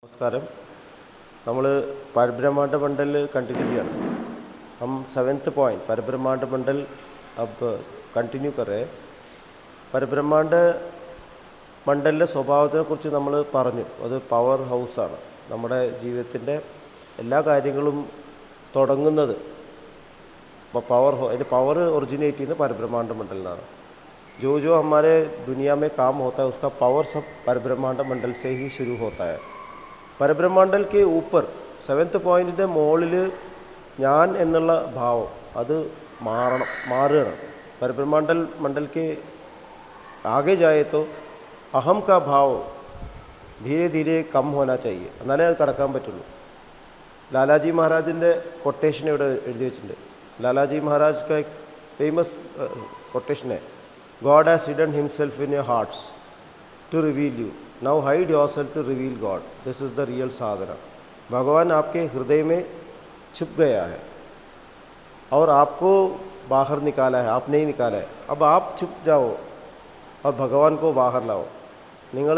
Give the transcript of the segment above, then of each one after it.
നമസ്കാരം. നമ്മൾ परब्रह्मांड मंडल कंटिन्यू किया. हम 7th पॉइंट परब्रह्मांड मंडल अब कंटिन्यू कर रहे हैं. परब्रह्मांड മണ്ഡലിൻ്റെ സ്വഭാവത്തിനെക്കുറിച്ച് നമ്മൾ പറഞ്ഞു. അത് പവർ ഹൗസാണ്. നമ്മുടെ ജീവിതത്തിൻ്റെ എല്ലാ കാര്യങ്ങളും തുടങ്ങുന്നത് അതിൻ്റെ പവർ ഒറിജിനേറ്റ് ചെയ്യുന്നത് परब्रह्मांड मंडल നിന്നാണ്. जो हमारे दुनिया में काम होता है उसका पावर सब परब्रह्मांड मंडल से ही शुरू होता है. परब्रह्मांडल के ऊपर 7th പോയിൻറ്റിൻ്റെ മുകളിൽ ഞാൻ എന്നുള്ള ഭാവം അത് മാറുകയാണ്. परब्रह्मांडल मंडल के आगे जाए तो अहम का भाव धीरे धीरे कम होना चाहिए. എന്നാലേ അത് കടക്കാൻ പറ്റുള്ളൂ. ലാലാജി മഹാരാജിൻ്റെ കൊട്ടേഷൻ ഇവിടെ എഴുതി വെച്ചിട്ടുണ്ട്. ലാലാജി മഹാരാജ് का एक फेमस कोटेशन है, God has hidden himself in your hearts to reveal you. Now hide yourself to reveal God. This is the real sadhana. भगवान आपके हृदय में छुप गया है और आपको बाहर निकाला है. आप नहीं निकाला है. अब आप छुप जाओ और भगवान को बाहर लाओ. നിങ്ങൾ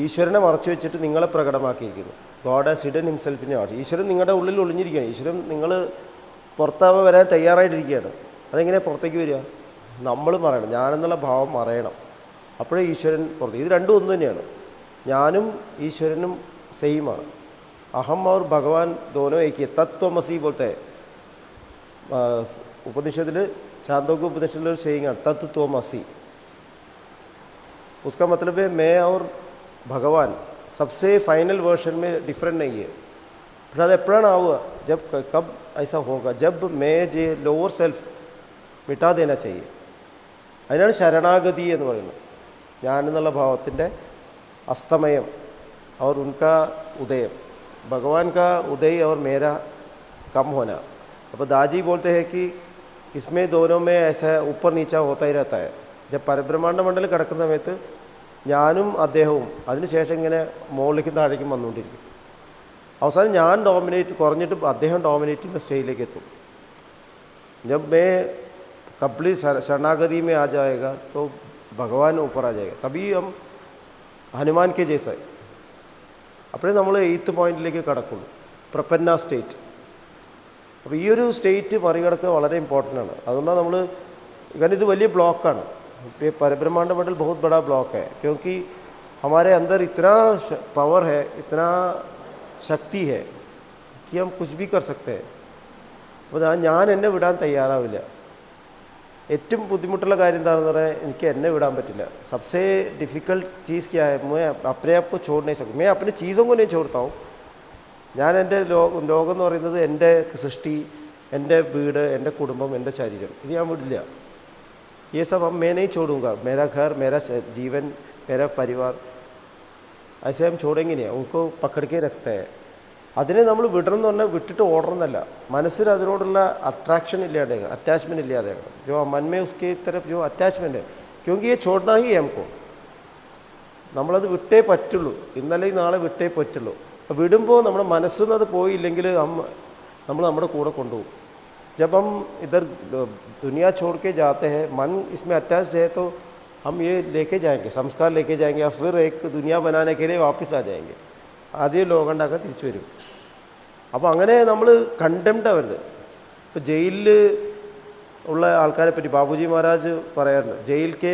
ഈശ്വരനെ മറച്ചു വെച്ചിട്ട് നിങ്ങളെ പ്രകടമാക്കിയിരിക്കുന്നു. God has hidden himself in your heart. ഈശ്വരൻ നിങ്ങളുടെ ഉള്ളിൽ ഒളിഞ്ഞിരിക്കുകയാണ്. ഈശ്വരൻ നിങ്ങൾ പുറത്താവാൻ വരാൻ തയ്യാറായിട്ടിരിക്കുകയാണ്. അതെങ്ങനെ പുറത്തേക്ക് വരിക? നമ്മൾ മറയണം. ഞാനെന്നുള്ള ഭാവം മറയണം. അപ്പോഴേ ഈശ്വരൻ പുറത്ത്. ഇത് രണ്ടും ഒന്ന് തന്നെയാണ്. ഞാനും ഈശ്വരനും സെയിമാണ്. അഹം और भगवान दोनों एक ही. तत्वमसी बोलते हैं उपनिषद छांदोग्य उपनिषद सेइंग है तत्वमसी. उसका मतलब है मैं और भगवान सबसे फाइनल वर्जन में डिफरेंट नहीं है. फिर അത് എപ്പോഴാണ് ആവുക? जब कब ऐसा होगा? जब मैं जे लोअर सेल्फ मिटा देना चाहिए. അതിനാണ് ശരണാഗതി എന്ന് പറയുന്നത്. ഞാനെന്നുള്ള ഭാവത്തിൻ്റെ അസ്തമയം और उनका उदय, भगवान का उदय और मेरा कम होना. अब दाजी बोलते हैं कि इसमें दोनों में ऐसा ऊपर नीचा होता ही रहता है. जब परब्रह्मांड मंडल കിടക്കുന്ന സമയത്ത് ഞാനും അദ്ദേഹവും അതിനുശേഷം ഇങ്ങനെ മുകളിലേക്കും താഴേക്കും വന്നുകൊണ്ടിരിക്കും. അവസാനം ഞാൻ കുറഞ്ഞിട്ട് അദ്ദേഹം ഡോമിനേറ്റ് ചെയ്യുന്ന സ്റ്റേജിലേക്ക് എത്തും. जब मैं कंप्लीट शरणागति में आ जाएगा तो भगवान ऊपर आ जाएगा. तभी हम हनुमान के जैसा है. അപ്പോഴേ നമ്മൾ 8th പോയിൻറ്റിലേക്ക് കടക്കുള്ളൂ, പ്രപന്ന സ്റ്റേറ്റ്. അപ്പോൾ ഈ ഒരു സ്റ്റേറ്റ് മറികടക്കുക വളരെ ഇമ്പോർട്ടൻ്റ് ആണ്. അതുകൊണ്ടാണ് നമ്മൾ കാരണം ഇത് വലിയ ബ്ലോക്കാണ്. परब्रह्मांड मंडल बहुत बड़ा ब्लॉक है क्योंकि हमारे अंदर इतना पावर है, इतना शक्ति है कि हम कुछ भी कर सकते हैं. അപ്പോൾ ഞാൻ എന്നെ വിടാൻ തയ്യാറാവില്ല. ഏറ്റവും ബുദ്ധിമുട്ടുള്ള കാര്യം എന്താണെന്ന് പറഞ്ഞാൽ എനിക്ക് എന്നെ വിടാൻ പറ്റില്ല. सबसे डिफ़िकल्ट चीज़ क्या है? मैं अपने आप को छोड़ नहीं सकता. मैं अपनी चीज़ों को नहीं छोड़ता हूँ. ഞാൻ എൻ്റെ ലോകം എന്ന് പറയുന്നത് എൻ്റെ സൃഷ്ടി, എൻ്റെ വീട്, എൻ്റെ കുടുംബം, എൻ്റെ ശരീരം. ഇത് ഞാൻ വിടില്ല. ये सब हम मैं नहीं छोड़ूंगा. मेरा घर, मेरा जीवन, मेरा परिवार, ऐसे हम छोड़ेंगे नहीं. उनको पकड़ के रखते हैं. അതിനെ നമ്മൾ വിടണം എന്ന് പറഞ്ഞാൽ വിട്ടിട്ട് ഓടണമെന്നല്ല. മനസ്സിൽ അതിനോടുള്ള അട്രാക്ഷൻ ഇല്ലാതെയാണ്, അറ്റാച്ച്മെൻറ്റ് ഇല്ലാതെയാണ്. जो मन में उसके तरफ जो अटैचमेंट है, क्योंकि ये छोड़ना ही है हमको. നമ്മളത് വിട്ടേ പറ്റുള്ളൂ. ഇന്നലെ നാളെ വിട്ടേ പറ്റുള്ളൂ. വിടുമ്പോൾ നമ്മുടെ മനസ്സിൽ നിന്ന് അത് പോയില്ലെങ്കിൽ നമ്മൾ നമ്മുടെ കൂടെ കൊണ്ടുപോകും. जब हम इधर दुनिया छोड़ के जाते हैं, मन इसमें अटैच्ड है तो हम ये लेके जाएंगे, संस्कार लेके जाएंगे और फिर एक दुनिया बनाने के लिए वापस आ जाएंगे. ആദ്യം ലോകം ഉണ്ടാക്കാൻ തിരിച്ചു വരും. അപ്പോൾ അങ്ങനെ നമ്മൾ കണ്ടംപ്റ്റ് ആവരുത്. ഇപ്പോൾ ജയിലിൽ ഉള്ള ആൾക്കാരെ പറ്റി ബാബുജി മഹാരാജ് പറയാറുണ്ട്, ജയിൽ के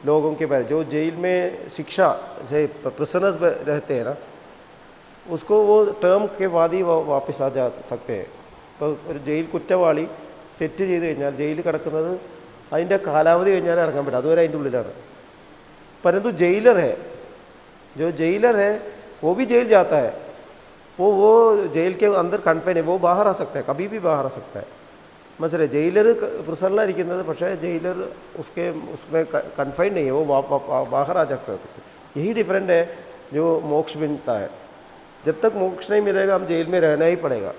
लोगों के बारे जो जेल में शिक्षा से प्रिजनर्स रहते हैं ना, उसको वो टर्म के बाद ही वापस आ जा सकते हैं. ഇപ്പോൾ ഒരു ജയിൽ കുറ്റവാളി തെറ്റ് ചെയ്ത് കഴിഞ്ഞാൽ ജയിലിൽ കിടക്കുന്നത് അതിൻ്റെ കാലാവധി കഴിഞ്ഞാൽ ഇറങ്ങാൻ പറ്റും. അതുവരെ അതിൻ്റെ ഉള്ളിലാണ്. परंतु जेलर है, जो जेलर है वो भी जेल जाता है. वो जेल के अंदर कन्फाइन है, वो बाहर आ सकता है, कभी भी बाहर आ सकता है. മനസ്സിലായി? ജയിലർ പ്രിസണിലായിരിക്കുന്നത്, പക്ഷേ ജയിലർ उसमें कन्फाइन नहीं है, वो बाहर आ जा सकता है. यही डिफरेंट है जो मोक्ष मिलता है. जब तक मोक्ष नहीं मिलेगा हम जेल में रहना ही पड़ेगा.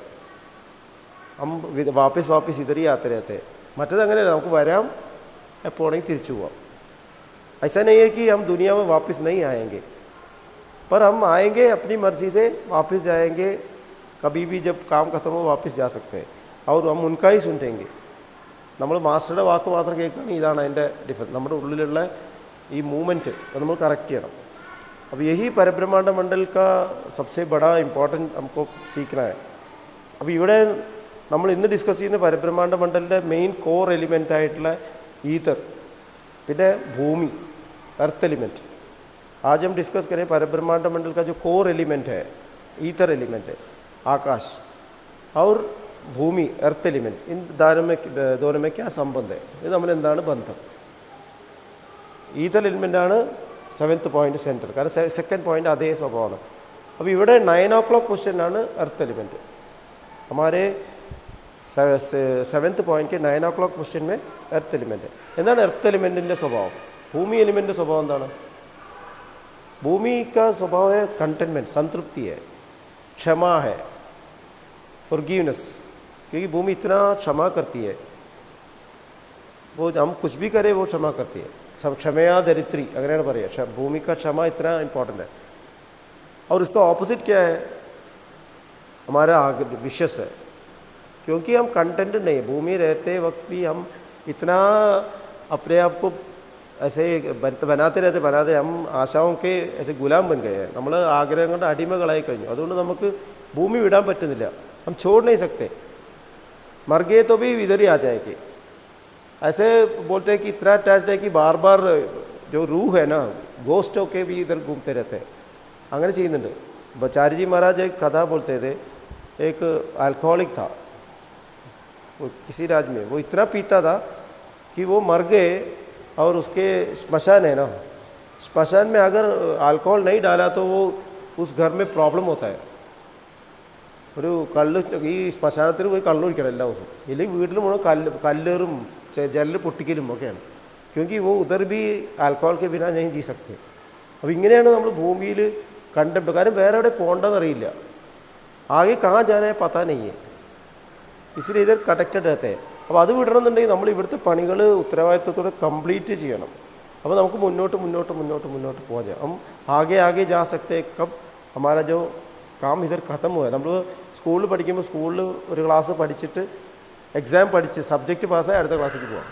हम वापस इधर ही आते रहते हैं. മറ്റേത് അങ്ങനെയല്ല, നമുക്ക് വരാം, എപ്പോഴെങ്കിൽ തിരിച്ചു പോവാം. ऐसा नहीं है कि हम दुनिया में वापस नहीं आएंगे, पर हम आएंगे अपनी मर्ज़ी से, वापस जाएंगे. कभी भी जब काम ख़त्म हो वापस जा सकते हैं और हम उनका ही सुनेंगे. നമ്മൾ മാസ്റ്ററുടെ വാക്ക് മാത്രം കേൾക്കുകയാണെങ്കിൽ ഇതാണ് അതിൻ്റെ ഡിഫറൻസ്. നമ്മുടെ ഉള്ളിലുള്ള ഈ മൂവ്മെൻറ്റ് നമ്മൾ കറക്റ്റ് ചെയ്യണം. अब यही परब्रह्मांड मंडल का सबसे बड़ा इम्पोर्टेंट हमको सीखना है. അപ്പോൾ ഇവിടെ നമ്മൾ ഇന്ന് ഡിസ്കസ് ചെയ്യുന്ന പരബ്രഹ്മാണ്ഡ മണ്ഡലിൻ്റെ മെയിൻ കോർ എലിമെൻ്റ് ആയിട്ടുള്ള ഈതർ, പിന്നെ ഭൂമി, अर्थ एलिमेंट. आज हम डिस्कस करें परब्रह्मांड मंडल का जो कोर एलिमेंट है, ईथर एलिमेंट है, आकाश, और भूमि अर्थ एलिमेंट, इन दोनों में क्या संबंध है, ഇത് നമ്മൾ എന്താണ് ബന്ധം. ഈഥർ എലിമെൻ്റ് ആണ് 7th പോയിന്റ് സെൻറ്റർ, കാരണം 2nd പോയിന്റ് അതേ സ്വഭാവമാണ്. അപ്പോൾ ഇവിടെ 9 o'clock ക്വസ്റ്റ്യനാണ് अर्थ एलिमेंट. हमारे 7th പോയിന്റ് के 9 o'clock क्वेश्चन में अर्थ एलिमेंट है. എന്താണ് अर्थ एलिमेंटिൻ്റെ സ്വഭാവം? भूमि एलिमेंट स्वभाव എന്താണ്? भूमि का स्वभाव है कंटेनमेंट, संतृप्ति है, क्षमा है, फॉरगिवनेस, क्योंकि भूमि इतना क्षमा करती है, वो हम कुछ भी करें वो क्षमा करती है. सब क्षमया दरित्री अगर പറയാ, भूमि का क्षमा इतना इम्पोर्टेंट है. और उसका ऑपोजिट क्या है? हमारा विशेष है, क्योंकि हम कंटेंट नहीं, भूमि रहते वक्त भी हम इतना अपने आप को ऐसे बनाते हम ആശാവും के ऐसे गुलाम बन गए हैं. നമ്മൾ ആഗ്രഹങ്ങളുടെ അടിമകളായി കഴിഞ്ഞു. അതുകൊണ്ട് നമുക്ക് ഭൂമി വിടാൻ പറ്റുന്നില്ല. हम छोड़ नहीं सकते, मर गए तो भी इधर ही आ जाएंगे. ऐसे बोलते हैं कि इतना अटैच्ड है कि बार बार जो रूह है ना, गोस्ट होके भी इधर घूमते रहते हैं. അങ്ങനെ ചെയ്യുന്നുണ്ട്. बचारी जी महाराज एक कथा बोलते थे, एक अल्कोहलिक था वो किसी राज्य में, वो इतना पीता था कि वो मर गए, और उसके श्मशान है ना, श्मशान में अगर अल्कोहल नहीं डाला तो वो उस घर में प्रॉब्लम होता है. ഒരു കള്ള് ഈ ശ്മശാനത്തിൽ പോയി കള്ളുടിക്കണം എല്ലാ ദിവസവും, ഇല്ലെങ്കിൽ വീട്ടിൽ മുഴുവൻ കല്ലേറും ജല്ല് പൊട്ടിക്കലും ഒക്കെയാണ്. क्योंकि वो उधर भी अल्कोहल के बिना नहीं जी सकते. അപ്പോൾ ഇങ്ങനെയാണ് നമ്മൾ ഭൂമിയിൽ കണ്ടപ്പോൾ, കാരണം വേറെ എവിടെ പോകേണ്ടതെന്നറിയില്ല, ആകെ कहाँ जाना है पता नहीं है, इसलिए इधर कनेक्टेड रहते हैं. അപ്പോൾ അത് വിടണമെന്നുണ്ടെങ്കിൽ നമ്മൾ ഇവിടുത്തെ പണികൾ ഉത്തരവാദിത്വത്തോടെ കംപ്ലീറ്റ് ചെയ്യണം. അപ്പോൾ നമുക്ക് മുന്നോട്ട് പോകാം. हम आगे जा सकते हैं कब हमारा जो काम इधर ख़त्म हुआ है. നമ്മൾ സ്കൂളിൽ പഠിക്കുമ്പോൾ സ്കൂളിൽ ഒരു ക്ലാസ് പഠിച്ചിട്ട് എക്സാം പഠിച്ച് സബ്ജക്റ്റ് പാസ്സായി അടുത്ത ക്ലാസ്സിലേക്ക് പോകാം.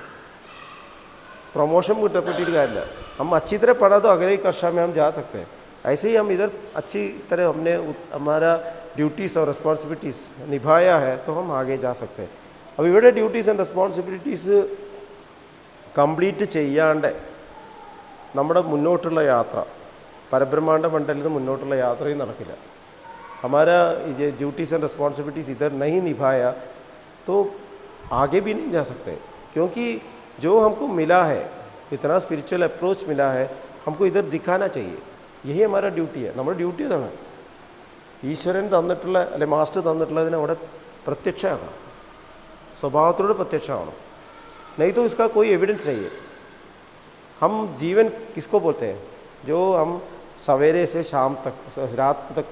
प्रमोशन किട്ടിട്ട് കാര്യമില്ല. हम अच्छी तरह पढ़ा तो अगले कक्षा में हम जा सकते हैं. ऐसे ही हम इधर अच्छी तरह हमने हमारा ड्यूटीज़ और रिस्पॉन्सिबिलिटीज़ निभाया है तो हम आगे जा सकते हैं. അപ്പോൾ ഇവിടെ ഡ്യൂട്ടീസ് ആൻഡ് റെസ്പോൺസിബിലിറ്റീസ് കംപ്ലീറ്റ് ചെയ്യാണ്ട് നമ്മുടെ മുന്നോട്ടുള്ള യാത്ര, പരബ്രഹ്മാണ്ഡ മണ്ഡലത്തിൽ നിന്ന് മുന്നോട്ടുള്ള യാത്രയും നടക്കില്ല. हमारा ये ड्यूटीज़ एंड रिस्पॉन्सिबिलिटीज़ इधर नहीं निभाया तो आगे भी नहीं जा सकते. क्योंकि जो हमको मिला है, इतना स्पिरिचुअल अप्रोच मिला है, हमको इधर दिखाना चाहिए. यही हमारा ड्यूटी है. നമ്മുടെ ഡ്യൂട്ടി അതാണ്. ഈശ്വരൻ തന്നിട്ടുള്ള അല്ലെ മാസ്റ്റർ തന്നിട്ടുള്ളതിനെ അവിടെ പ്രത്യക്ഷമാകണം, സ്വഭാവത്തോട് പ്രത്യക്ഷമാകണം. नहीं तो इसका कोई एविडेंस नहीं है. हम जीवन किसको बोलते हैं? जो हम सवेरे से शाम तक, रात तक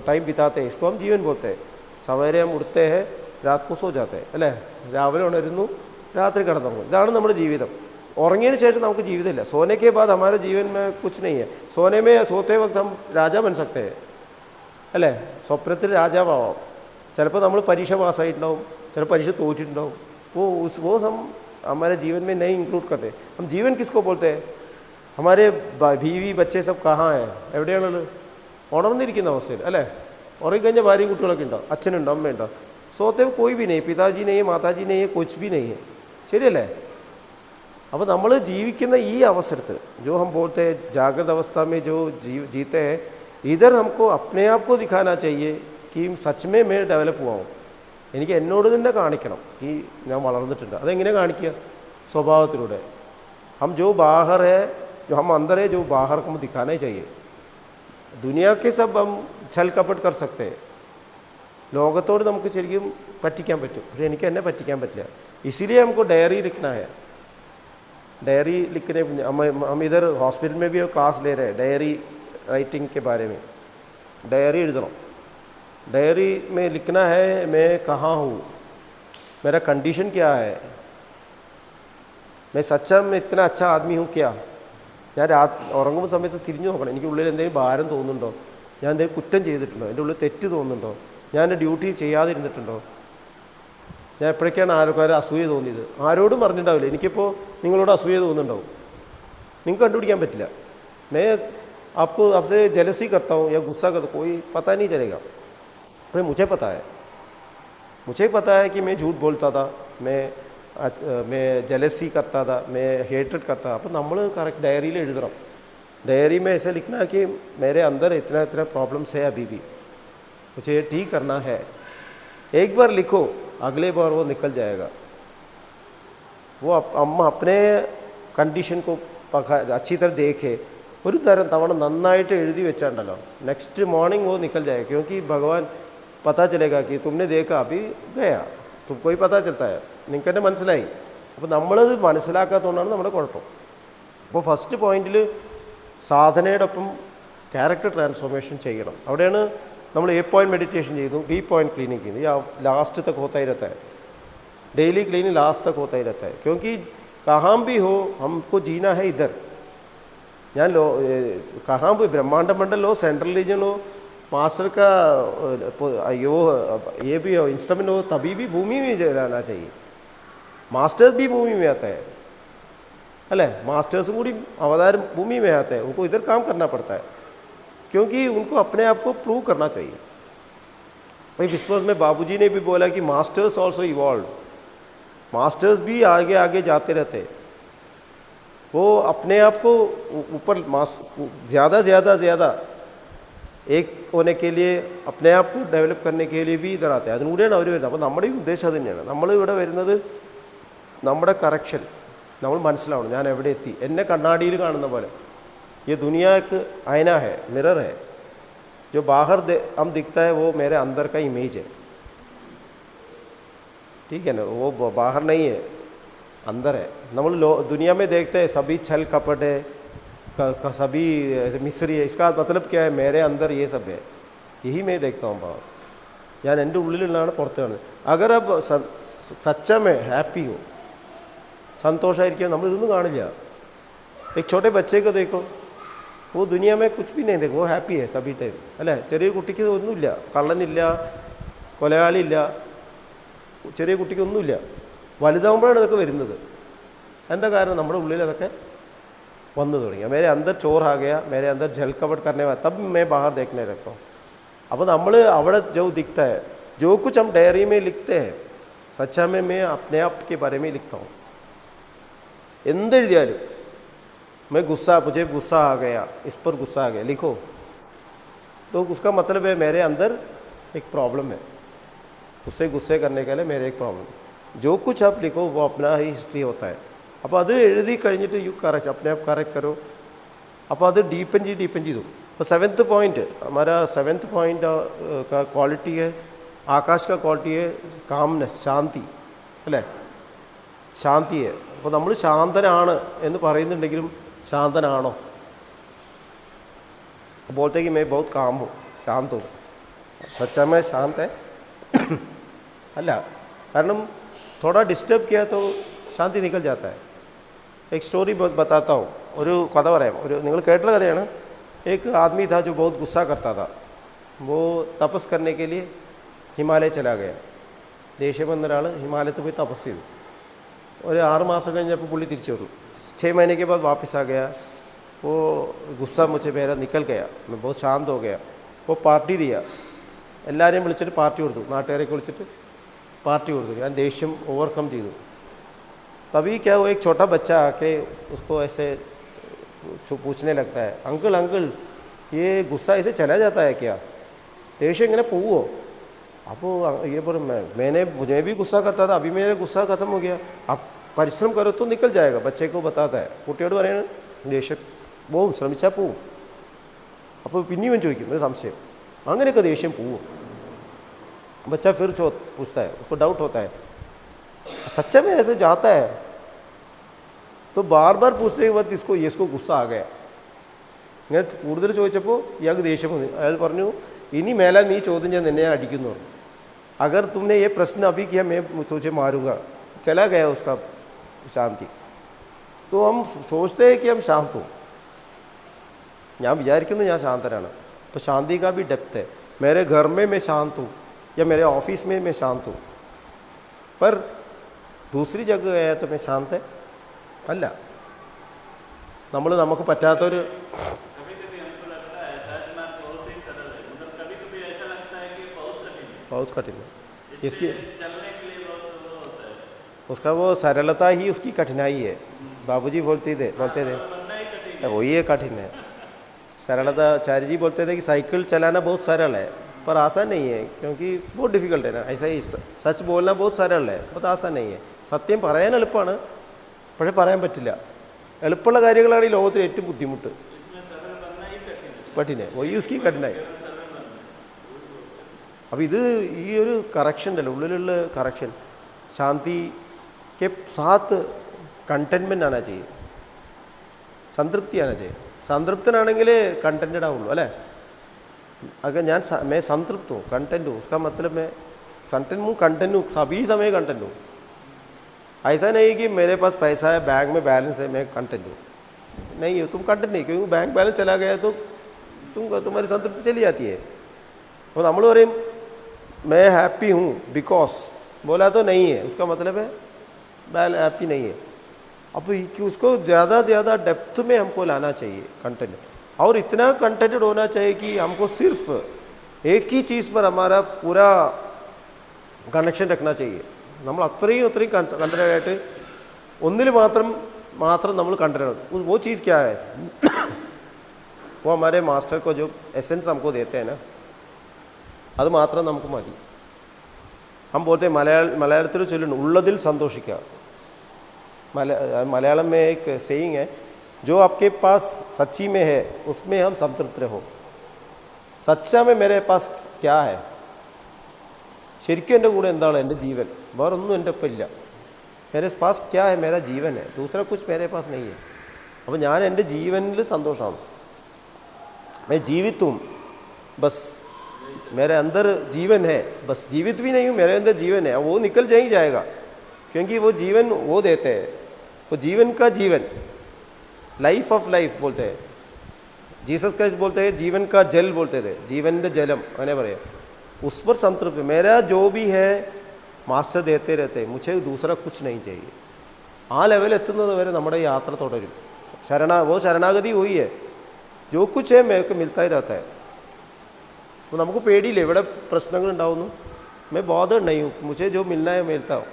टाइम बिताते हैं, इसको हम जीवन बोलते हैं. सवेरे हम उठते हैं, रात को सो जाते हैं, അല്ലേ? രാവിലെ ഉണരുന്നു, രാത്രി കിടന്നുറങ്ങും. ഇതാണ് നമ്മുടെ ജീവിതം. ഉറങ്ങിയതിന് ശേഷം നമുക്ക് ജീവിതമില്ല. सोने के बाद हमारे जीवन में कुछ नहीं है. सोते वक्त हम राजा बन सकते हैं, അല്ലേ? സ്വപ്നത്തിൽ രാജാവാം. ചിലപ്പോൾ നമ്മൾ പരീക്ഷ പാസ്സായിട്ടുണ്ടാവും, ചിലപ്പോൾ പരീക്ഷ തോറ്റിട്ടുണ്ടാവും. वो हम हमारे जीवन में नहीं इंक्लूड करते. हम जीवन किसको बोलते हैं? हमारे बीवी बच्चे सब कहाँ हैं? എവിടെയാണുള്ളത്? ഉണർന്നിരിക്കുന്ന അവസ്ഥയിൽ, അല്ലേ? ഉറങ്ങിക്കഴിഞ്ഞാൽ ഭാര്യയും കുട്ടികളൊക്കെ ഉണ്ടാവും, അച്ഛനുണ്ടോ അമ്മയുണ്ടോ. सोते कोई भी नहीं, पिताजी नहीं है, माताजी नहीं है, कुछ भी नहीं है. ശരിയല്ലേ? അപ്പോൾ നമ്മൾ ജീവിക്കുന്ന ഈ അവസരത്തിൽ जो हम बोलते हैं जागृत अवस्था में जो जीते हैं, इधर हमको अपने आप को दिखाना चाहिए कि सच में मैं डेवलप हुआ हूँ. എനിക്ക് എന്നോട് തന്നെ കാണിക്കണം ഈ ഞാൻ വളർന്നിട്ടുണ്ട്. അതെങ്ങനെ കാണിക്കുക? സ്വഭാവത്തിലൂടെ. हम जो बाहर है, जो हम अंदर है, जो बाहर को दिखाना ही चाहिए. दुनिया के सब हम छल कपट कर सकते हैं. ലോകത്തോട് നമുക്ക് ശരിക്കും പറ്റിക്കാൻ പറ്റും, പക്ഷേ എനിക്ക് എന്നെ പറ്റിക്കാൻ പറ്റില്ല. इसीलिए हमको डायरी लिखना है. डायरी लिखने हम इधर हॉस्पिटल में भी क्लास ले रहे हैं डायरी राइटिंग के बारे में. डायरी എഴുതണം. डायरी में लिखना है मैं कहाँ हूँ, मेरा कंडीशन क्या है, मैं सच्चा में इतना अच्छा आदमी हूँ क्या. ഞാൻ ഉറങ്ങുന്ന സമയത്ത് തിരിഞ്ഞു നോക്കണം. എനിക്ക് ഉള്ളിൽ എന്തെങ്കിലും ഭാരം തോന്നുന്നുണ്ടോ, ഞാൻ എന്തെങ്കിലും കുറ്റം ചെയ്തിട്ടുണ്ടോ, എൻ്റെ ഉള്ളിൽ തെറ്റ് തോന്നുന്നുണ്ടോ, ഞാൻ എൻ്റെ ഡ്യൂട്ടി ചെയ്യാതിരുന്നിട്ടുണ്ടോ, ഞാൻ എപ്പോഴൊക്കെയാണ് ആൾക്കാർ അസൂയ തോന്നിയത്. ആരോടും പറഞ്ഞിട്ടുണ്ടാവില്ല. എനിക്കിപ്പോൾ നിങ്ങളോട് അസൂയ തോന്നുന്നുണ്ടാവും, നിങ്ങൾക്ക് കണ്ടുപിടിക്കാൻ പറ്റില്ല. आपको आपसे जेलसी करता हूँ या गुस्सा करता हूँ, कोई पता नहीं चलेगा। भाई मुझे पता है कि मैं झूठ बोलता था, मैं जेलसी करता था, मैं हेट्रेड करता था। അപ്പോൾ നമ്മൾ കറക്റ്റ് ഡയറിയിൽ എഴുതണം. डायरी में ऐसे लिखना कि मेरे अंदर इतना इतना प्रॉब्लम्स है अभी भी, मुझे ठीक करना है। एक बार लिखो, अगले बार वो निकल जाएगा। वो हम अपने कंडीशन को अच्छी तरह देखे, ഒരു തവണ നന്നായിട്ട് എഴുതി വെച്ചാണ്ടല്ലോ, നെക്സ്റ്റ് മോർണിംग वो निकल जाएगा, क्योंकि भगवान पता चलेगा कि तुमने देखा अभी गया, तुमको ही पता चलता है, നിങ്ങൾക്ക് തന്നെ മനസ്സിലായി. അപ്പോൾ നമ്മളത് മനസ്സിലാക്കാത്തതുകൊണ്ടാണ് നമ്മുടെ കുഴപ്പം. അപ്പോൾ ഫസ്റ്റ് പോയിന്റിൽ സാധനയോടൊപ്പം ക്യാരക്ടർ ട്രാൻസ്ഫോർമേഷൻ ചെയ്യണം. അവിടെയാണ് നമ്മൾ എ പോയിന്റ് മെഡിറ്റേഷൻ ചെയ്തു, ബി പോയിന്റ് ക്ലീനിങ് ചെയ്തു, या लास्ट तक होता ही रहता है, डेली क्लीनिंग लास्ट तक होता ही रहता है, क्योंकि कहाँ भी हो हमको जीना है इधर. ഞാൻ कहाँ भी ब्रह्मांड मंडल हो, सेंट्रल रीजन हो, मास्टर का यो ये भी हो, इंस्ट्रूमेंट हो, तभी भी भूमि में रहना चाहिए. मास्टर्स भी भूमि में आता है, अले मास्टर्स पूरी अवतार भूमि में आते हैं, उनको इधर काम करना पड़ता है, क्योंकि उनको अपने आप को प्रूव करना चाहिए. भाई विस्पर्स में बाबूजी ने भी बोला कि मास्टर्स ऑल्सो इवॉल्व, मास्टर्स भी आगे आगे जाते रहते हैं. वो अपने आप को ऊपर ज़्यादा एक होने के लिए, अपने आप को डेवलप करने के लिए भी इधर आते हैं. അതിലൂടെയാണ് അവർ വരുന്നത്. അപ്പോൾ നമ്മുടെ ഈ ഉദ്ദേശം അത് തന്നെയാണ്. നമ്മൾ ഇവിടെ വരുന്നത് നമ്മുടെ കറക്ഷൻ നമ്മൾ മനസ്സിലാവണം, ഞാൻ എവിടെ എത്തി. എന്നെ കണ്ണാടിയിൽ കാണുന്ന പോലെ ये दुनिया एक आईना है, मिरर है, जो बाहर हम दिखता है वो मेरे अंदर का इमेज है. ठीक है ना, वो बाहर नहीं है, अंदर है. നമ്മൾ दुनिया में देखते हैं सभी छल कपट है, सभी मिस्री है. इसका मतलब क्या है, मेरे अंदर ये सब है, यही मैं देखता हूँ बाहर. ഞാൻ എൻ്റെ ഉള്ളിലുള്ളതാണ് പുറത്ത് കാണുന്നത്. अगर अब सच्चा में हैप्पी हो, സന്തോഷമായിരിക്കും, നമ്മൾ ഇതൊന്നും കാണില്ല. एक छोटे बच्चे को देखो, वो दुनिया में कुछ भी नहीं देखो, वो हैप्पी है सभी टाइम, അല്ലേ? ചെറിയ കുട്ടിക്ക് ഒന്നുമില്ല, കള്ളനില്ല, കൊലയാളിയില്ല, ചെറിയ കുട്ടിക്ക് ഒന്നുമില്ല. വലുതാകുമ്പോഴാണ് ഇതൊക്കെ വരുന്നത്. എന്താ കാരണം? നമ്മുടെ ഉള്ളിൽ അതൊക്കെ വന്നു തുടങ്ങി. मेरे अंदर चोर आ गया, मेरे अंदर झल कपट करने वाला, तब मैं बाहर देखने लगता हूँ. അപ്പോൾ നമ്മൾ അവിടെ जो दिखता है, जो कुछ हम डायरी में लिखते हैं, सच्चा में मैं अपने आप के बारे में लिखता हूँ. എന്തെഴുതിയാലും मैं मुझे गुस्सा आ गया, इस पर गुस्सा आ गया, लिखो. तो उसका मतलब है मेरे अंदर एक प्रॉब्लम है, उससे गुस्से करने के लिए मेरे एक प्रॉब्लम. जो कुछ आप लिखो वो अपना ही हिस्ट्री होता है. അപ്പോൾ അത് എഴുതി കഴിഞ്ഞിട്ട് കറക്റ്റ് अपने आप करेक्ट करो. അപ്പോൾ അത് डीपन ചെയ്തു. അപ്പോൾ 7th पॉइंट, हमारा 7th पॉइंट का क्वालिटी है, आकाश का क्वालिटी है कामनेस, शांति, അല്ലേ? ശാന്തിയെ. അപ്പോൾ നമ്മൾ ശാന്തനാണ് എന്ന് പറയുന്നുണ്ടെങ്കിലും ശാന്തനാണോ? बोलते कि मैं बहुत काम हूँ, शांत हूँ, सच्चा में शांत है അല്ല. കാരണം थोड़ा डिस्टर्ब किया तो शांति निकल जाता है. एक स्टोरी बताता हूँ, ഒരു കഥ പറയാം. നിങ്ങൾ കേട്ടുള്ള കഥയാണ്. एक आदमी था जो बहुत गुस्सा करता था. वो तपस करने के लिए हिमालय चला गया. ദേഷ്യം വന്ന ഒരാൾ ഹിമാലയത്തിൽ പോയി തപസ് ചെയ്തു. ഒരു 6 മാസം കഴിഞ്ഞപ്പോൾ പുള്ളി തിരിച്ചു വന്നു. 6 महीने के बाद वापस आ गया. वो गुस्सा मुझे मेरा निकल गया, मैं बहुत शांत हो गया. वो पार्टी दिया, എല്ലാവരെയും വിളിച്ചിട്ട് പാർട്ടി കൊടുത്തു, നാട്ടുകാരെയൊക്കെ വിളിച്ചിട്ട് പാർട്ടി കൊടുത്തു. ഞാൻ ദേഷ്യം ഓവർകം ചെയ്തു. तभी क्या वो एक छोटा बच्चा आके उसको ऐसे पूछने लगता है, अंकल अंकल ये गुस्सा ऐसे चला जाता है क्या, ദേഷ്യം ഇങ്ങനെ പോവോ? അപ്പോൾ ये पर मुझे भी गुस्सा करता था, अभी मेरा गुस्सा ख़त्म हो गया, अब പരിശ്രമം करो तो निकल जाएगा. बच्चे को बताता है, കുട്ടിയോട് പറയുന്നത് ദേഷ്യം പോവും, ശ്രമിച്ചാൽ പോവും. അപ്പോൾ പിന്നെയും ചോദിക്കും, ഒരു സംശയം, അങ്ങനെയൊക്കെ ദേഷ്യം പോവും? बच्चा फिर पूछता है, उसको डाउट होता है सच्चे में ऐसे जाता है. तो बार बार पूछने के बाद इसको गुस्सा आ गया. ഇങ്ങനെ കൂടുതൽ ചോദിച്ചപ്പോൾ ഇയാൾക്ക് ദേഷ്യം വന്നു. അയാൾ പറഞ്ഞു, ഇനി മേലാൽ നീ ചോദ്യം ഞാൻ നിന്നെ അടിക്കുന്നു. अगर तुमने ये प्रश्न अभी किया मैं तुझे मारूंगा. चला गया उसका शांति. तो हम सोचते हैं कि हम शांत हो, ഞാൻ വിചാരിക്കുന്നു ഞാൻ ശാന്തനാണ്. तो शांति का भी डेप्थ है. मेरे घर में मैं शांत हूँ या मेरे ऑफिस में मैं शांत हूँ, पर दूसरी जगह गया तो मैं शांत है അല്ല. നമുക്ക് പറ്റാത്തൊരു बहुत कठिन है इसकी, उसका वो सरलता ही उसकी कठिनाई है। बाबूजी बोलते थे वही है कठिन है सरलता। चार्य जी बोलते थे कि साइकिल चलाना बहुत सरल है पर आसान नहीं है, क्योंकि बहुत डिफिकल्ट है ना। ऐसा ही सच बोलना बहुत सरल है, बहुत आसान नहीं है. സത്യം പറയാൻ എളുപ്പമാണ്, പക്ഷേ പറയാൻ പറ്റില്ല. എളുപ്പമുള്ള കാര്യങ്ങളാണ് ഈ ലോകത്തിൽ ഏറ്റവും ബുദ്ധിമുട്ട്. കഠിന വही उसकी कठिनाई. അപ്പോൾ ഇത് ഈ ഒരു കറക്ഷൻ ഉണ്ടല്ലോ, ഉള്ളിലുള്ള കറക്ഷൻ, शांति के साथ कंटेनमेंट आना चाहिए, संतृप्ति आना चाहिए. संतृप्तनाണെങ്കിൽ कंटेंटेड ആവുള്ളൂ അല്ലേ. अगर मैं संतृप्त हूँ, कंटेंट हूँ, उसका मतलब मैं कंटेंट हूँ, सभी समय कंटेंट हूँ. ऐसा नहीं कि मेरे पास पैसा है, बैंक में बैलेंस है, मैं कंटेंट हूँ. नहीं है, तुम कंटेंट नहीं, क्योंकि बैंक बैलेंस चला गया तो तुम्हारी संतृप्ति चली जाती है. और നമ്മൾ പറയും मैं हैप्पी हूँ बिकॉज, बोला तो नहीं है, उसका मतलब है हैप्पी नहीं है. अब उसको ज़्यादा से ज़्यादा डेप्थ में हमको लाना चाहिए कंटेंट, और इतना कंटेंटेड होना चाहिए कि हमको सिर्फ एक ही चीज़ पर हमारा पूरा कनेक्शन रखना चाहिए. നമ്മൾ അത്രയും കണ്ടന്റ് ആയിട്ട് ഒന്നിൽ മാത്രം നമ്മൾ കണ്ടന്റ്. वो चीज़ क्या है, वो हमारे मास्टर को जो एसेंस हमको देते हैं ना, അത് മാത്രം നമുക്ക് മതി. हम बोलते हैं മലയാളത്തിൽ ചൊല്ലുന്നു ഉള്ളതിൽ സന്തോഷിക്കുക. मलयालम में एक सेइंग है, जो आपके पास सच्ची में है उसमें हम संतृप्त रहो. सच्चा में मेरे पास क्या है, ശരിക്കും എൻ്റെ കൂടെ എന്താണ്, എൻ്റെ ജീവൻ, വേറൊന്നും എൻ്റെ ഒപ്പം ഇല്ല. मेरे पास क्या है, मेरा जीवन है, दूसरा कुछ मेरे पास नहीं है. അപ്പോൾ ഞാൻ എൻ്റെ ജീവനിൽ സന്തോഷമാണ്. मैं जीवित हूँ, बस मेरे अंदर जीवन है, बस जीवित भी नहीं हूँ, मेरे अंदर जीवन है. वो निकल जा ही जाएगा, क्योंकि वो जीवन वो देते हैं, वो जीवन का जीवन, लाइफ ऑफ लाइफ बोलते हैं. जीसस क्राइस्ट बोलते हैं जीवन का जल बोलते थे, जीवन जलम मैंने പറയാം. उस पर संतृप्त, मेरा जो भी है മാസ്റ്റർ देते रहते, मुझे दूसरा कुछ नहीं चाहिए. ആ ലെവൽ എത്തുന്നത് വരെ നമ്മുടെ യാത്ര തുടരും. वो शरणागति हुई है, जो कुछ है मेरे को मिलता ही रहता है. तो നമുക്ക് പേടിയില്ല ഇവിടെ പ്രശ്നങ്ങൾ ഉണ്ടാവുന്നു. मैं बॉदर्ड नहीं हूँ, मुझे जो मिलना है मिलता हूँ.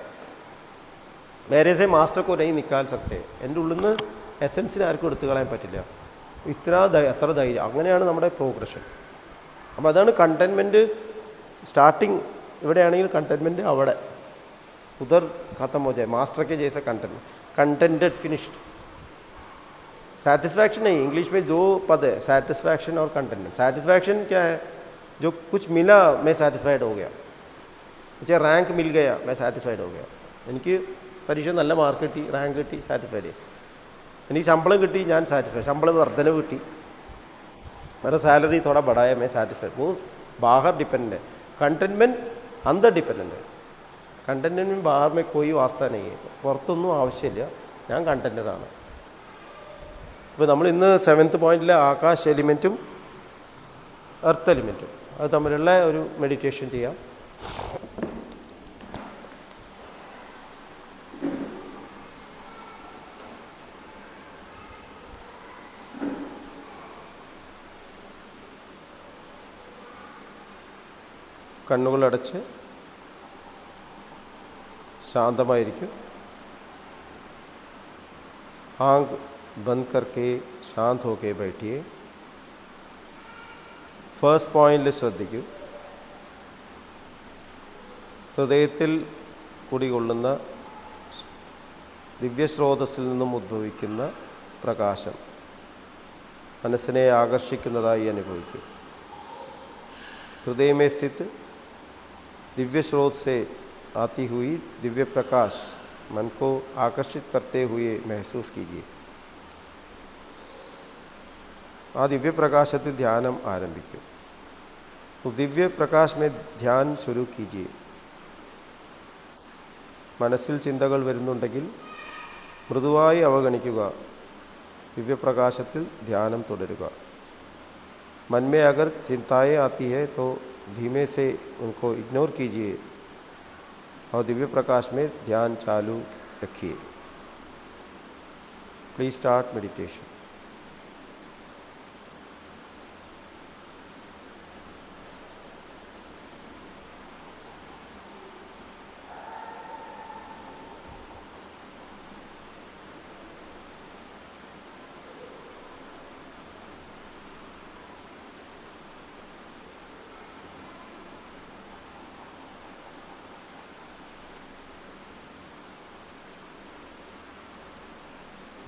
मेरे से मास्टर को नहीं निकाल सकते. എൻ്റെ ഉള്ളിൽ നിന്ന് എസൻസിനെ ആർക്കും എടുത്തു കളയാൻ പറ്റില്ല. അത്ര ധൈര്യം, അങ്ങനെയാണ് നമ്മുടെ പ്രോഗ്രഷൻ. അപ്പോൾ അതാണ് കണ്ടെയ്ൻമെൻറ്റ്. स्टार्टिंग ഇവിടെയാണെങ്കിൽ कंटेनमेंट അവിടെ उधर खत्म हो जाए. मास्टर के जैसा कंटेंटेड फिनिश्ड. सेटिस्फैक्शन नहीं, इंग्लिश में दो पद है, सेटिस्फैक्शन और कंटेंटमेंट. सेटिस्फैक्शन क्या है, जो कुछ मिला मैं सेटिस्फाइड हो गया, मुझे रैंक मिल गया मैं सेटिस्फाइड हो गया, എനിക്ക് പരീക്ഷ നല്ല മാർക്ക് കിട്ടി, റാങ്ക് കിട്ടി, സാറ്റിസ്ഫൈഡ്. എനിക്ക് ശമ്പളം കിട്ടി, ഞാൻ സാറ്റിസ്ഫൈഡ്, ശമ്പളം വർധനവ് കിട്ടി, मेरा सैलरी थोड़ा बढ़ाया मैं सेटिस्फाइड. वो बाहर डिपेंडेंट है. कंटेनमेंट अंदर डिपेंडेंट है. कंटेनमेंट में बाहर में कोई वास्ता नहीं है, പുറത്തൊന്നും ആവശ്യമില്ല, ഞാൻ കണ്ടൻറ്റഡ് ആണ്. ഇപ്പോൾ നമ്മൾ ഇന്ന് 7th പോയിന്റിലെ ആകാശ് എലിമെൻറ്റും എർത്ത് എലിമെൻറ്റും അത് തമ്മിലുള്ള ഒരു മെഡിറ്റേഷൻ ചെയ്യാം. കണ്ണുകളടച്ച് ശാന്തമായിരിക്കും. आँख बंद करके शांत होके बैठिए. ഫസ്റ്റ് പോയിന്റിൽ ശ്രദ്ധിക്കൂ. ഹൃദയത്തിൽ കുടികൊള്ളുന്ന ദിവ്യസ്രോതസ്സിൽ നിന്നും ഉദ്ഭവിക്കുന്ന പ്രകാശം മനസ്സിനെ ആകർഷിക്കുന്നതായി അനുഭവിക്കൂ. हृदय में स्थित दिव्य स्रोत से आती हुई दिव्य प्रकाश मन को आकर्षित करते हुए महसूस कीजिए. आ दिव्य प्रकाशത്തിൽ ധ്യാനം ആരംഭിക്കും. उस दिव्य प्रकाश में ध्यान शुरू कीजिए. മനസ്സിൽ ചിന്തകൾ വരുന്നുണ്ടെങ്കിൽ മൃദുവായി അവഗണിക്കുക. ദിവ്യപ്രകാശത്തിൽ ധ്യാനം തുടരുക. मन में अगर चिंताएं आती है तो धीमे से उनको इग्नोर कीजिए और दिव्य प्रकाश में ध्यान चालू रखिए. Please start meditation.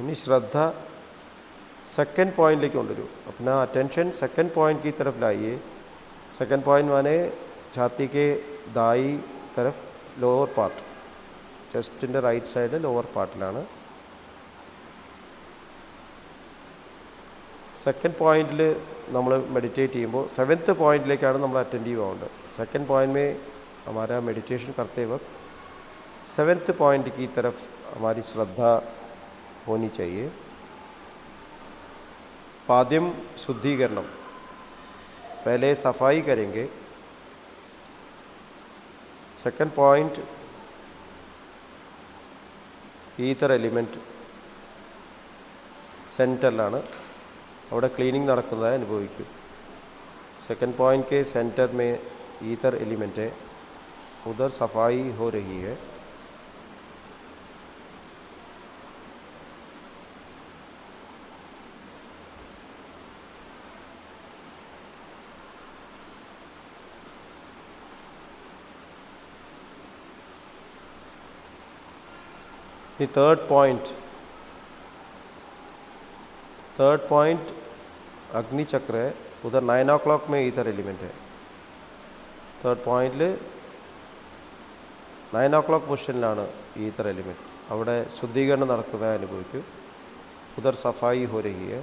इनी श्रद्धा सेकंड पॉइंट കൊണ്ടുവരൂ अपना अटेंशन सेकंड पॉइंट की तरफ लाइए। सेकंड पॉइंट माने छाती के दाई तरफ लोअर पार्ट, ചെസ്റ്റിൻ്റെ റൈറ്റ് സൈഡ് ലോവർ പാർട്ടിലാണ്। സെക്കൻഡ് പോയിന്റിൽ നമ്മൾ മെഡിറ്റേറ്റ് ചെയ്യുമ്പോൾ സെവൻത്ത് पॉइंटലേക്കാണ് നമ്മൾ അറ്റൻറ്റീവ് ആവേണ്ടത്। सेकंड पॉइंट में हमारा मेडिटेशन करते वक्त सेवन्थ पॉइंट की तरफ हमारी श्रद्धा होनी चाहिए। पाद्यम शुद्धिकरणम, पहले सफाई करेंगे। सेकंड पॉइंट ഈതർ എലിമെൻറ്റ് സെൻറ്ററിലാണ്, അവിടെ ക്ലീനിങ് നടക്കുന്നതായി അനുഭവിക്കും। सेकंड पॉइंट के सेंटर में ईथर एलिमेंट है, उधर सफाई हो रही है। ये थर्ड पॉइंट अग्नि चक्र है, उधर 9 o'clock में ईथर एलिमेंट है। थर्ड पॉइंटिൽ 9 o'clock പൊസിഷനിലാണ് ഈഥർ എലിമെൻറ്റ്, അവിടെ ശുദ്ധീകരണം നടക്കുന്നതായി അനുഭവിക്കും। ഉധർ സഫായി ഹോ രഹി ഹൈ।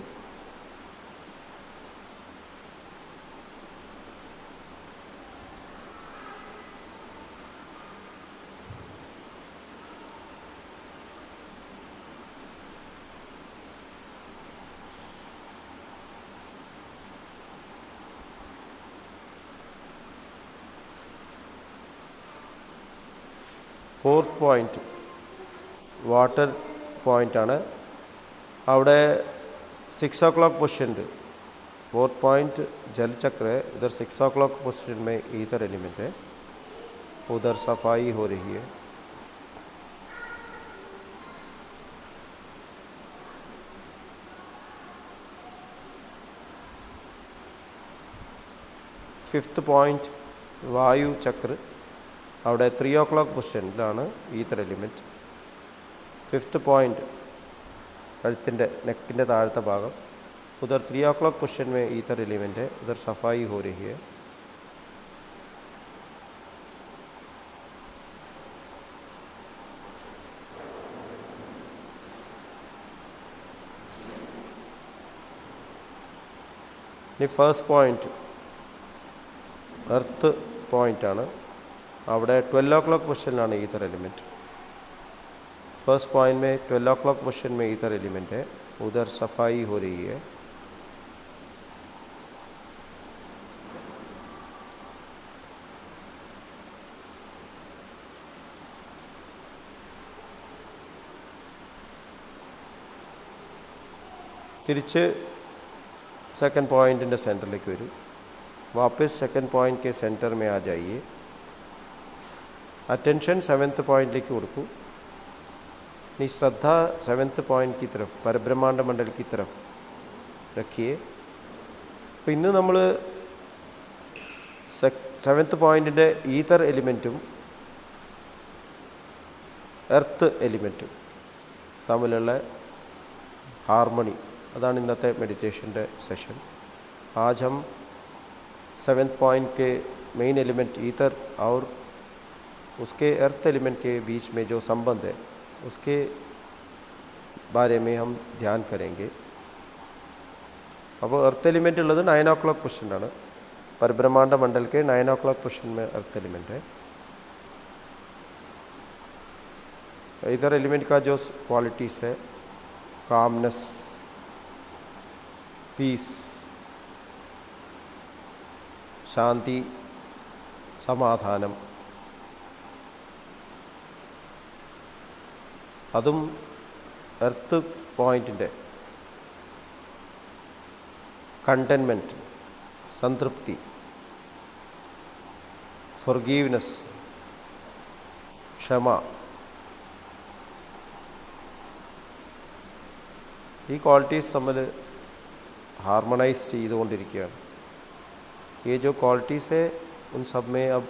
फोर्थ पॉइंट वाटर पॉइंट ആണ്, അവിടെ 6 o'clock पोजिशन। फोर्थ पॉइंट जल चक्र है, इधर 6 o'clock पोजिशन में ईथर एलिमेंट है, उधर सफाई हो रही है। फिफ्थ पॉइंट वायु चक्र, അവിടെ 3 o'clock പൊസിഷനിലാണ് ഈഥർ എലിമെൻറ്റ്। ഫിഫ്ത്ത് പോയിൻറ്റ് കഴുത്തിൻ്റെ നെക്കിൻ്റെ താഴത്തെ ഭാഗം, ഉധർ 3 o'clock പൊസിഷൻ में ഈഥർ എലിമെൻറ്റ് है, उधर सफाई हो रही है। ഇനി ഫസ്റ്റ് പോയിൻറ്റ് എർത്ത് പോയിൻ്റാണ്, അവിടെ 12 o'clock പൊസിഷനിലാണ് ईथर एलिमेंट। फर्स्ट पॉइंट में 12 o'clock पोजिशन में ईथर एलिमेंट है, उधर सफाई हो रही है। തിരിച്ച് സെക്കൻഡ് पॉइंटिൻ്റെ സെൻറ്ററിലേക്ക് വരും। वापस सेकंड पॉइंट के सेंटर में आ जाइए। अटेंशन सेवन्थ पॉइंटലേക്ക് കൊടുക്കൂ। अपनी श्रद्धा सेवन्थ पॉइंट की तरफ, परब्रह्मांड मंडल की तरफ रखिए। അപ്പോൾ ഇന്ന് നമ്മൾ സെവൻത്ത് പോയിൻറ്റിൻ്റെ ഈഥർ എലിമെൻറ്റും എർത്ത് എലിമെൻറ്റും തമ്മിലുള്ള ഹാർമണി, അതാണ് ഇന്നത്തെ മെഡിറ്റേഷൻ്റെ സെഷൻ। आज हम सेवन्थ पॉइंट के मेन एलिमेंट ईथर और उसके अर्थ एलिमेंट के बीच में जो संबंध है उसके बारे में हम ध्यान करेंगे। अब अर्थ एलिमेंट उള്ളത് 9 o'clock പൊസിഷനാണ്, परब्रह्मांड मंडल के 9 o'clock പൊസിഷൻ में अर्थ एलिमेंट है। इधर एलिमेंट का जो क्वालिटीज़ है, कामनेस, पीस, शांति, समाधाനം, അതും എർത്ത് പോയിൻറ്റിൻ്റെ കണ്ടൻമെൻറ്റ്, സംതൃപ്തി, ഫൊർഗീവ്നെസ്, ക്ഷമ, ഈ ക്വാളിറ്റീസ് തമ്മിൽ ഹാർമണൈസ് ചെയ്തുകൊണ്ടിരിക്കുകയാണ്। ये जो क्वालिटीज़ है उन सब में अब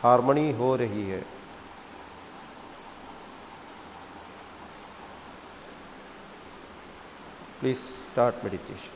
हार्मनी हो रही है। Please start meditation.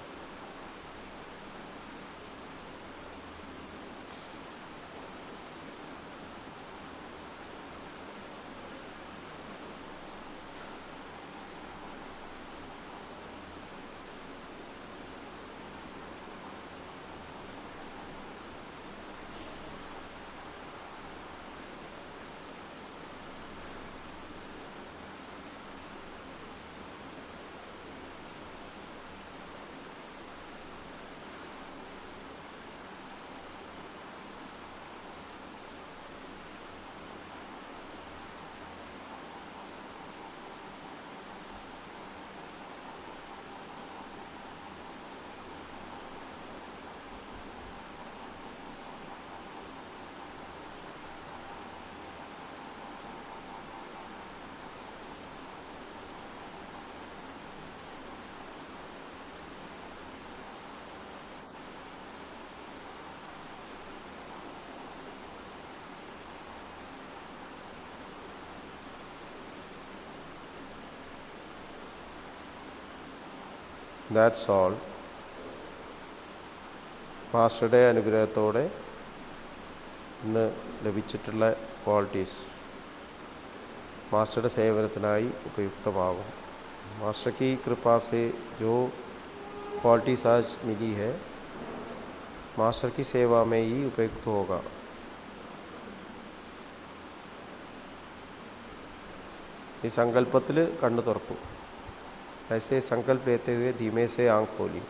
That's all. മാസ്റ്ററുടെ അനുഗ്രഹത്തോടെ ഇന്ന് ലഭിച്ചിട്ടുള്ള ക്വാളിറ്റീസ് मास्टर सेवनतिनाई उपयुक्तमागुम। मास्टर की कृपा से जो क्वालिटीज आज मिली है मास्टर की सेवा में ही उपयुक्त होगा। इस संकल्पത്തിൽ കണ്ണു തുറക്കൂ। ऐसे संकल्प लेते हुए धीमे से आँख खोली।